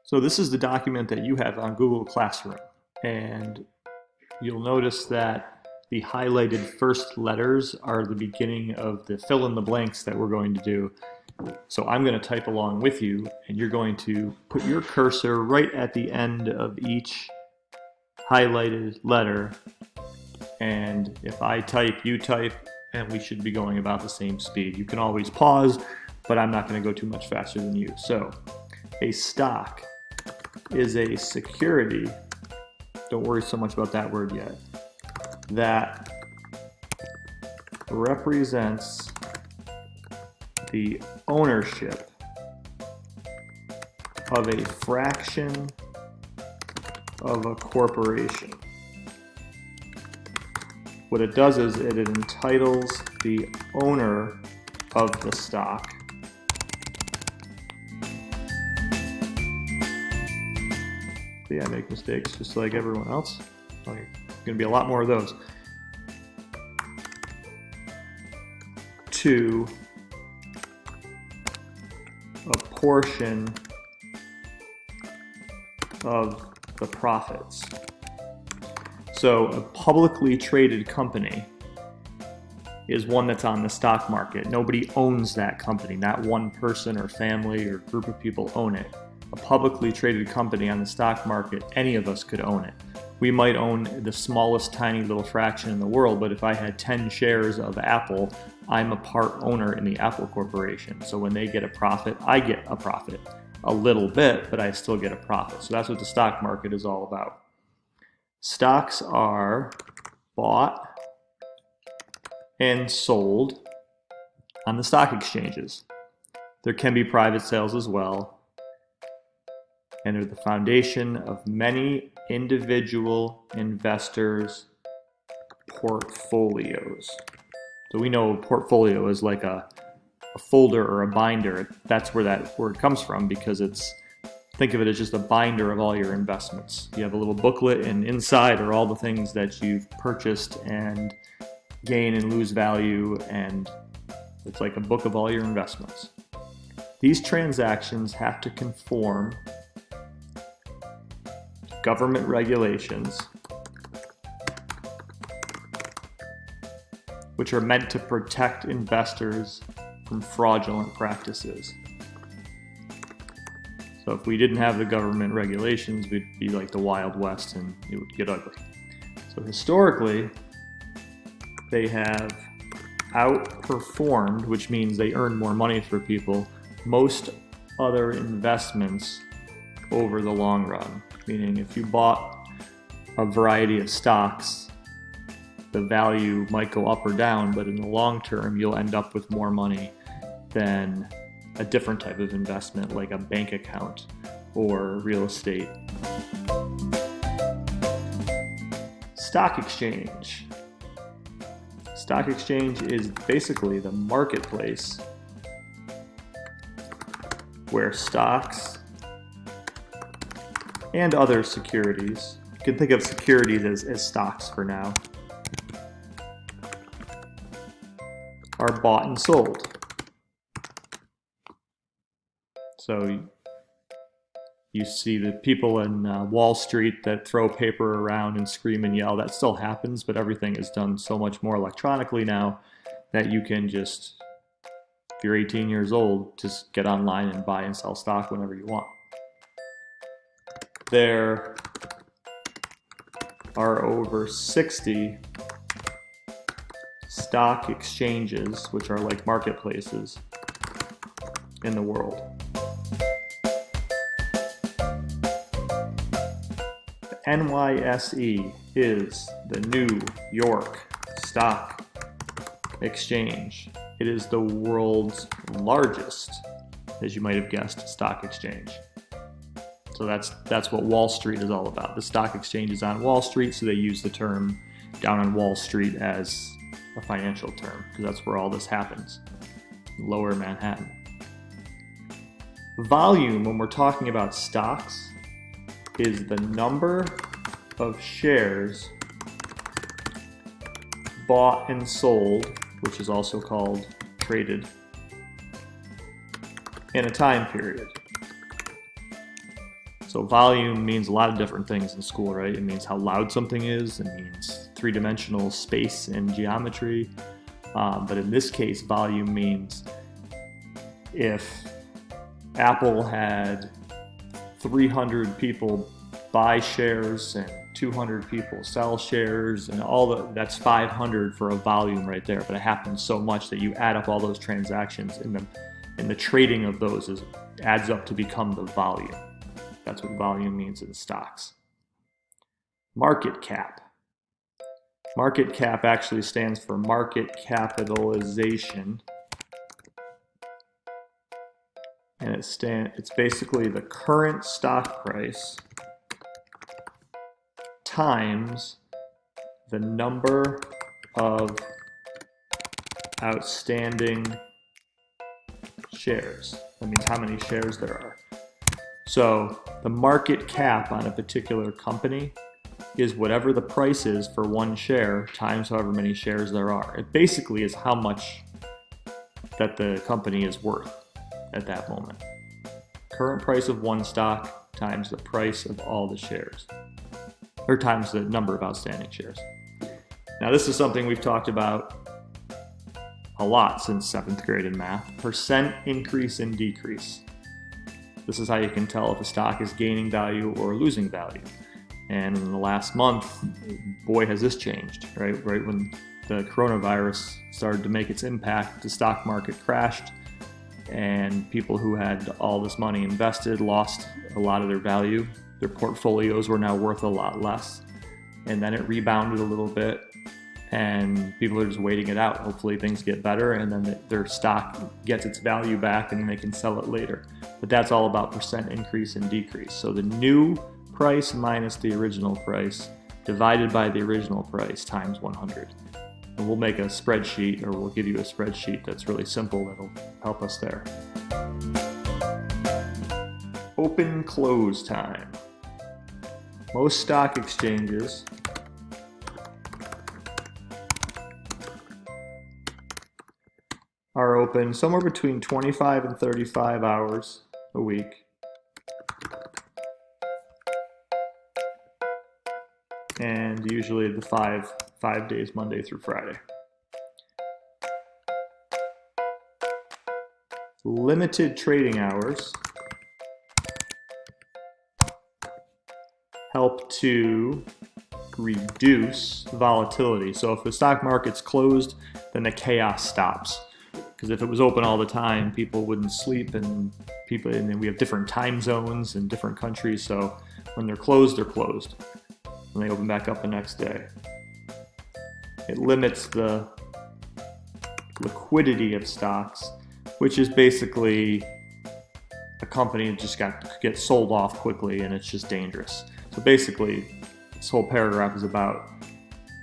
So this is the document that you have on Google Classroom, and you'll notice that the highlighted first letters are the beginning of the fill in the blanks that we're going to do. So I'm going to type along with you, and you're going to put your cursor right at the end of each highlighted letter, and if I type, you type, and we should be going about the same speed. You can always pause, but I'm not going to go too much faster than you. So a stock is a security, don't worry so much about that word yet, that represents the ownership of a fraction of a corporation. What it does is it entitles the owner of the stock I make mistakes just like everyone else. There's going to be a lot more of those. To a portion of the profits. So a publicly traded company is one that's on the stock market. Nobody owns that company. Not one person or family or group of people own it. A publicly traded company on the stock market, any of us could own it. We might own the smallest tiny little fraction in the world, but if I had 10 shares of Apple, I'm a part owner in the Apple Corporation. So when they get a profit, I get a profit. A little bit, but I still get a profit. So that's what the stock market is all about. Stocks are bought and sold on the stock exchanges. There can be private sales as well, and are the foundation of many individual investors' portfolios. So we know a portfolio is like a folder or a binder. That's where that word comes from, because think of it as just a binder of all your investments. You have a little booklet, and inside are all the things that you've purchased and gain and lose value, and it's like a book of all your investments. These transactions have to conform to government regulations, which are meant to protect investors from fraudulent practices. So if we didn't have the government regulations, we'd be like the Wild West and it would get ugly. So historically, they have outperformed, which means they earn more money for people, most other investments over the long run. Meaning if you bought a variety of stocks, the value might go up or down, but in the long term, you'll end up with more money than a different type of investment like a bank account or real estate. Stock exchange. Stock exchange is basically the marketplace where stocks and other securities, you can think of securities as stocks for now, are bought and sold. So you see the people in Wall Street that throw paper around and scream and yell. That still happens, but everything is done so much more electronically now that you can just, if you're 18 years old, just get online and buy and sell stock whenever you want. There are over 60 stock exchanges, which are like marketplaces, in the world. The NYSE is the New York Stock Exchange. It is the world's largest, as you might have guessed, stock exchange. So that's what Wall Street is all about. The stock exchange is on Wall Street, so they use the term down on Wall Street as a financial term, because that's where all this happens, lower Manhattan. Volume, when we're talking about stocks, is the number of shares bought and sold, which is also called traded, in a time period. So volume means a lot of different things in school, right? It means how loud something is. It means three-dimensional space and geometry. But in this case, volume means if Apple had 300 people buy shares and 200 people sell shares and that's 500 for a volume right there. But it happens so much that you add up all those transactions and the trading of those adds up to become the volume. That's what volume means in stocks. Market cap. Market cap actually stands for market capitalization. And it's basically the current stock price times the number of outstanding shares. That means how many shares there are. So the market cap on a particular company is whatever the price is for one share times however many shares there are. It basically is how much that the company is worth at that moment. Current price of one stock times the price of all the shares, or times the number of outstanding shares. Now this is something we've talked about a lot since 7th grade in math. Percent increase and decrease. This is how you can tell if a stock is gaining value or losing value. And in the last month, boy, has this changed, right? Right when the coronavirus started to make its impact, the stock market crashed, and people who had all this money invested lost a lot of their value. Their portfolios were now worth a lot less. And then it rebounded a little bit, and people are just waiting it out. Hopefully things get better, and then their stock gets its value back, and they can sell it later. But that's all about percent increase and decrease. So the new price minus the original price divided by the original price times 100. And we'll make a spreadsheet, or we'll give you a spreadsheet that's really simple that'll help us there. Open close time. Most stock exchanges are open somewhere between 25 and 35 hours a week. And usually the five days, Monday through Friday. Limited trading hours help to reduce volatility. So if the stock market's closed, then the chaos stops. Because if it was open all the time, people wouldn't sleep, and then we have different time zones in different countries. So when they're closed, they're closed. And they open back up the next day. It limits the liquidity of stocks, which is basically a company that just gets sold off quickly, and it's just dangerous. So basically, this whole paragraph is about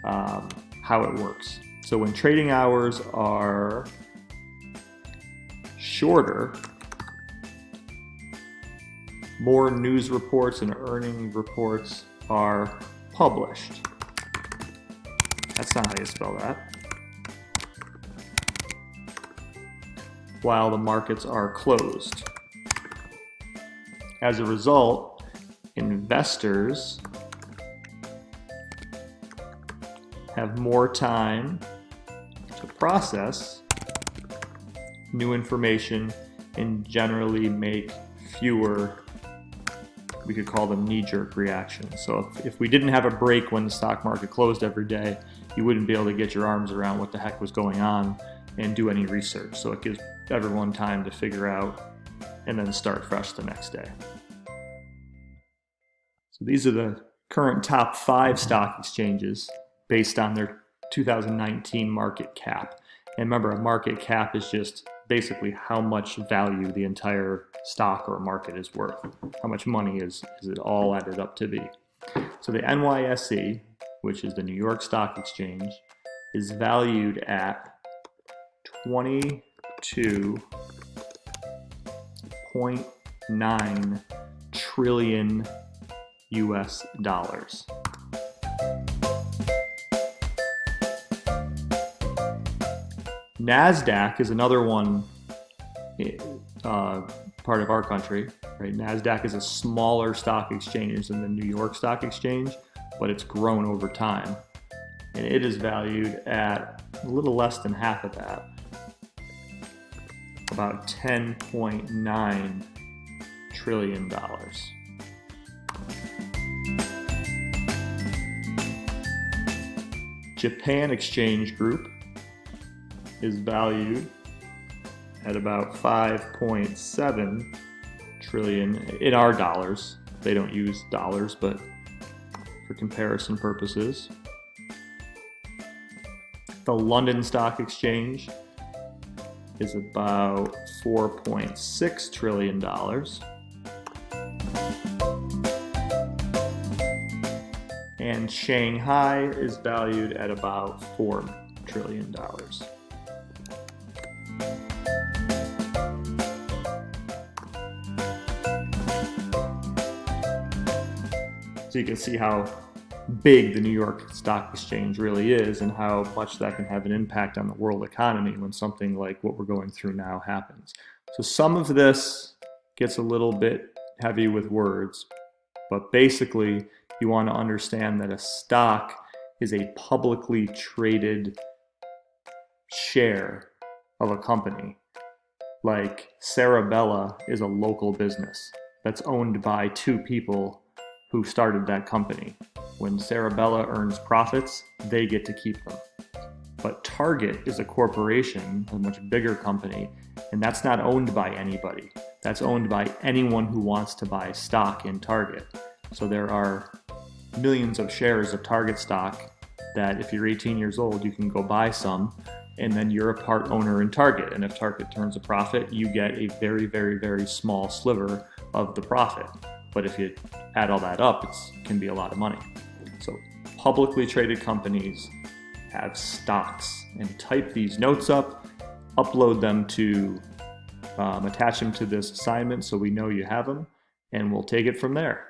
how it works. So when trading hours are shorter, more news reports and earning reports are published. That's not how you spell that. While the markets are closed. As a result, investors have more time to process new information and generally make fewer, we could call them knee-jerk reactions. So if we didn't have a break when the stock market closed every day, you wouldn't be able to get your arms around what the heck was going on and do any research. So it gives everyone time to figure out and then start fresh the next day. So these are the current top 5 stock exchanges based on their 2019 market cap. And remember, a market cap is just basically how much value the entire stock or market is worth. How much money is it all added up to be. So the NYSE, which is the New York Stock Exchange, is valued at $22.9 trillion US dollars. NASDAQ is another one part of our country. right? NASDAQ is a smaller stock exchange than the New York Stock Exchange, but it's grown over time. And it is valued at a little less than half of that, about $10.9 trillion. Japan Exchange Group is valued at about 5.7 trillion in our dollars. They don't use dollars, but for comparison purposes. The London Stock Exchange is about $4.6 trillion. And Shanghai is valued at about $4 trillion. So you can see how big the New York Stock Exchange really is and how much that can have an impact on the world economy when something like what we're going through now happens. So some of this gets a little bit heavy with words, but basically you want to understand that a stock is a publicly traded share of a company. Like Sarabella is a local business that's owned by two people who started that company. When Sarabella earns profits, they get to keep them. But Target is a corporation, a much bigger company, and that's not owned by anybody. That's owned by anyone who wants to buy stock in Target. So there are millions of shares of Target stock that if you're 18 years old, you can go buy some, and then you're a part owner in Target. And if Target turns a profit, you get a very, very, very small sliver of the profit. But if you add all that up, it can be a lot of money. So publicly traded companies have stocks, and type these notes up, upload them to, attach them to this assignment so we know you have them, and we'll take it from there.